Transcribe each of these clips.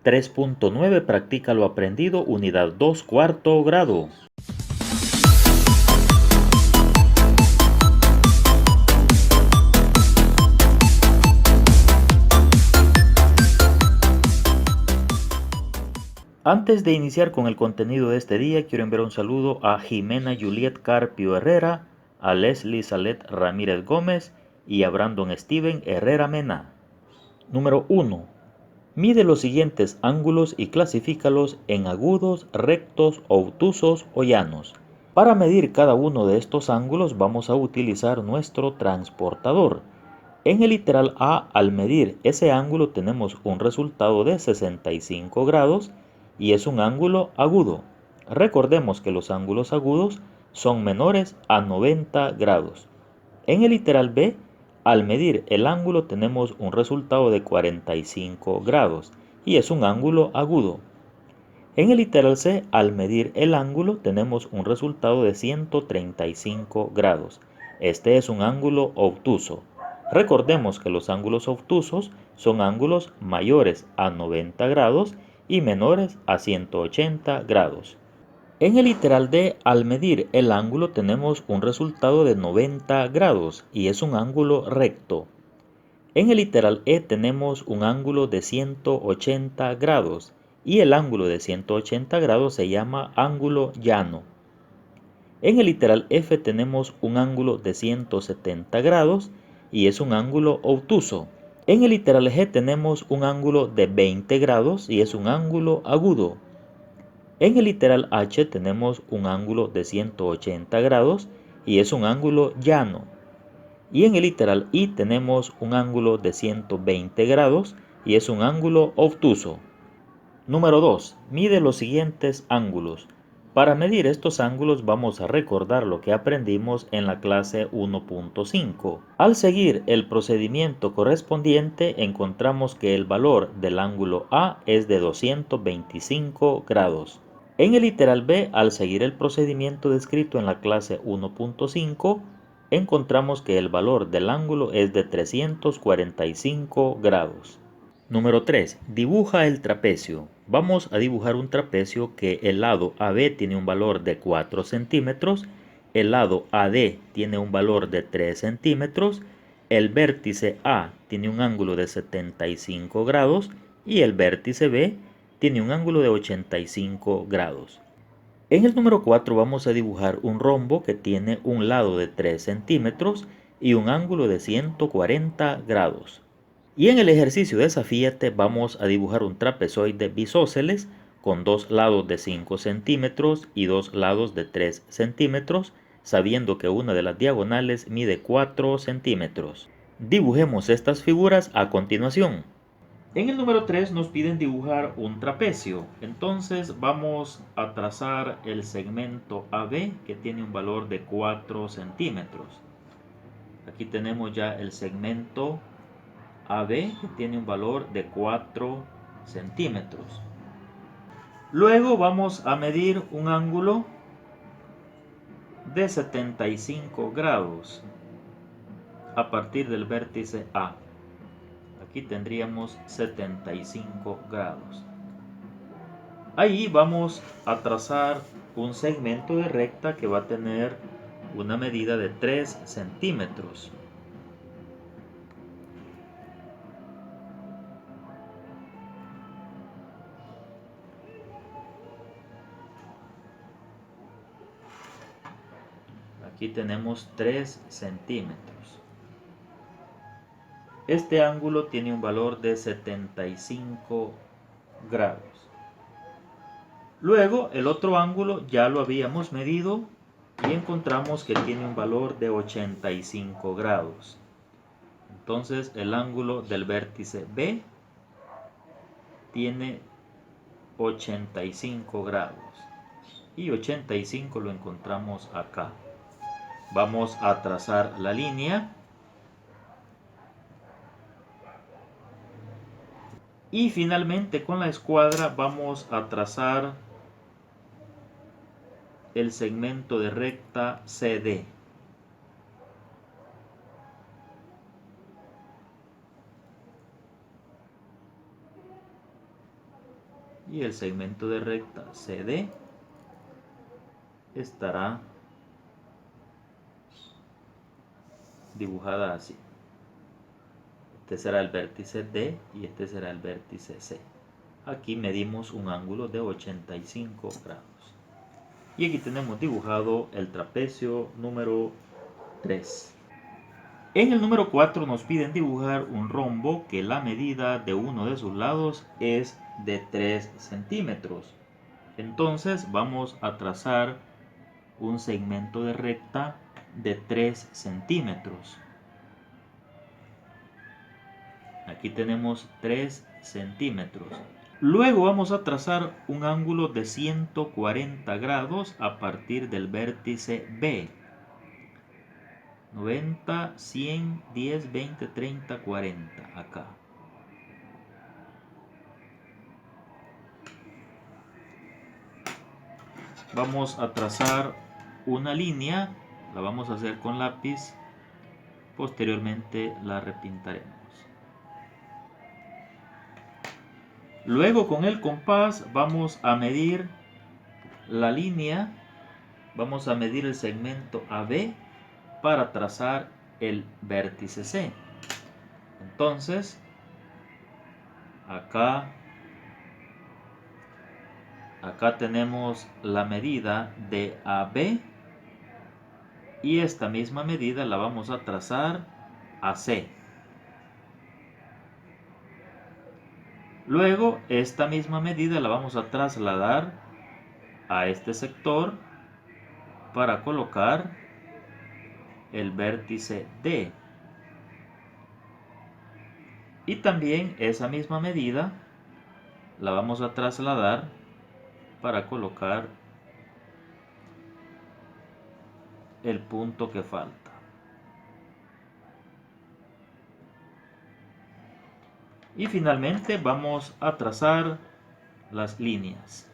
3.9 Practica lo aprendido, unidad 2, cuarto grado. Antes de iniciar con el contenido de este día, quiero enviar un saludo a Jimena Juliet Carpio Herrera, a Leslie Salet Ramírez Gómez y a Brandon Steven Herrera Mena. Número 1. Mide los siguientes ángulos y clasifícalos en agudos, rectos, obtusos o llanos. Para medir cada uno de estos ángulos vamos a utilizar nuestro transportador. En el literal A, al medir ese ángulo tenemos un resultado de 65 grados y es un ángulo agudo. Recordemos que los ángulos agudos son menores a 90 grados. En el literal B, al medir el ángulo tenemos un resultado de 45 grados y es un ángulo agudo. En el literal C, al medir el ángulo tenemos un resultado de 135 grados. Este es un ángulo obtuso. Recordemos que los ángulos obtusos son ángulos mayores a 90 grados y menores a 180 grados. En el literal D, al medir el ángulo tenemos un resultado de 90 grados y es un ángulo recto. En el literal E tenemos un ángulo de 180 grados y el ángulo de 180 grados se llama ángulo llano. En el literal F tenemos un ángulo de 170 grados y es un ángulo obtuso. En el literal G tenemos un ángulo de 20 grados y es un ángulo agudo. En el literal H tenemos un ángulo de 180 grados y es un ángulo llano. Y en el literal I tenemos un ángulo de 120 grados y es un ángulo obtuso. Número 2. Mide los siguientes ángulos. Para medir estos ángulos vamos a recordar lo que aprendimos en la clase 1.5. Al seguir el procedimiento correspondiente encontramos que el valor del ángulo A es de 225 grados. En el literal B, al seguir el procedimiento descrito en la clase 1.5, encontramos que el valor del ángulo es de 345 grados. Número 3. Dibuja el trapecio. Vamos a dibujar un trapecio que el lado AB tiene un valor de 4 centímetros, el lado AD tiene un valor de 3 centímetros, el vértice A tiene un ángulo de 75 grados y el vértice B tiene un ángulo de 85 grados. En el número 4 vamos a dibujar un rombo que tiene un lado de 3 centímetros y un ángulo de 140 grados. Y en el ejercicio desafíate vamos a dibujar un trapezoide bisósceles con dos lados de 5 centímetros y dos lados de 3 centímetros, sabiendo que una de las diagonales mide 4 centímetros. Dibujemos estas figuras a continuación. En el número 3 nos piden dibujar un trapecio, entonces vamos a trazar el segmento AB que tiene un valor de 4 centímetros. Aquí tenemos ya el segmento AB que tiene un valor de 4 centímetros. Luego vamos a medir un ángulo de 75 grados a partir del vértice A. Aquí tendríamos 75 grados. Ahí vamos a trazar un segmento de recta que va a tener una medida de 3 centímetros. Aquí tenemos 3 centímetros. Este ángulo tiene un valor de 75 grados. Luego el otro ángulo ya lo habíamos medido y encontramos que tiene un valor de 85 grados. Entonces el ángulo del vértice B tiene 85 grados y 85 lo encontramos acá. Vamos a trazar la línea y finalmente con la escuadra vamos a trazar el segmento de recta CD. y el segmento de recta CD estará dibujada así. Este será el vértice D y este será el vértice C. Aquí medimos un ángulo de 85 grados. Y aquí tenemos dibujado el trapecio número 3. En el número 4 nos piden dibujar un rombo que la medida de uno de sus lados es de 3 centímetros. Entonces vamos a trazar un segmento de recta de 3 centímetros. Aquí tenemos 3 centímetros. Luego vamos a trazar un ángulo de 140 grados a partir del vértice B. 90, 100, 10, 20, 30, 40. Acá. Vamos a trazar una línea. La vamos a hacer con lápiz. Posteriormente la repintaremos. Luego con el compás vamos a medir la línea. Vamos a medir el segmento AB para trazar el vértice C. Entonces, acá tenemos la medida de AB y esta misma medida la vamos a trazar a C. Luego, esta misma medida la vamos a trasladar a este sector para colocar el vértice D. Y también esa misma medida la vamos a trasladar para colocar el punto que falta. Y finalmente vamos a trazar las líneas.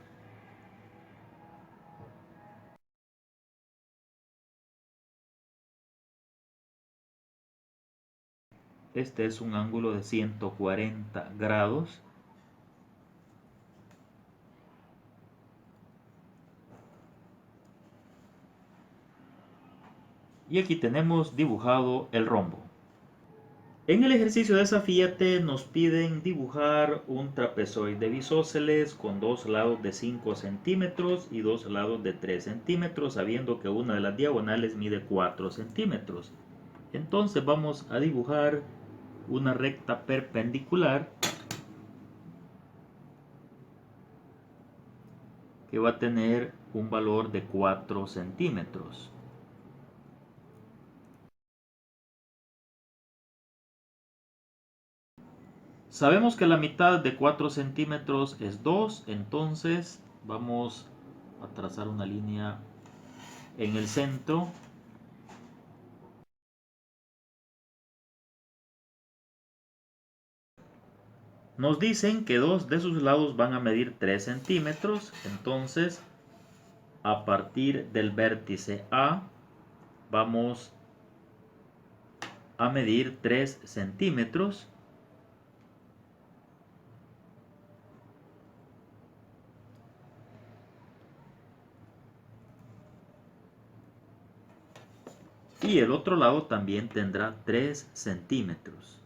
Este es un ángulo de 140 grados. Y aquí tenemos dibujado el rombo. En el ejercicio desafíate nos piden dibujar un trapezoide bisósceles con dos lados de 5 centímetros y dos lados de 3 centímetros, sabiendo que una de las diagonales mide 4 centímetros. Entonces vamos a dibujar una recta perpendicular que va a tener un valor de 4 centímetros. Sabemos que la mitad de 4 centímetros es 2, entonces vamos a trazar una línea en el centro. Nos dicen que dos de sus lados van a medir 3 centímetros, entonces a partir del vértice A vamos a medir 3 centímetros. Y el otro lado también tendrá 3 centímetros.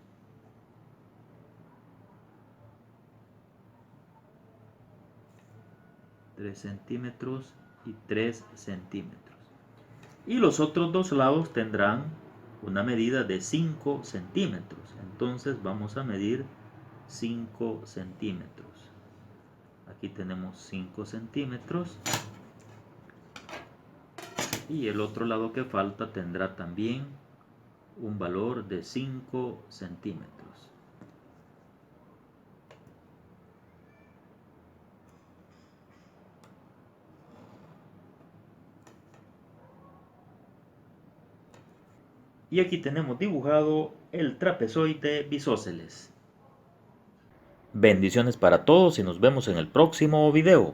Y 3 centímetros. Y los otros dos lados tendrán una medida de 5 centímetros. Entonces vamos a medir 5 centímetros. Aquí tenemos 5 centímetros. Y el otro lado que falta tendrá también un valor de 5 centímetros. Y aquí tenemos dibujado el trapezoide bisósceles. Bendiciones para todos y nos vemos en el próximo video.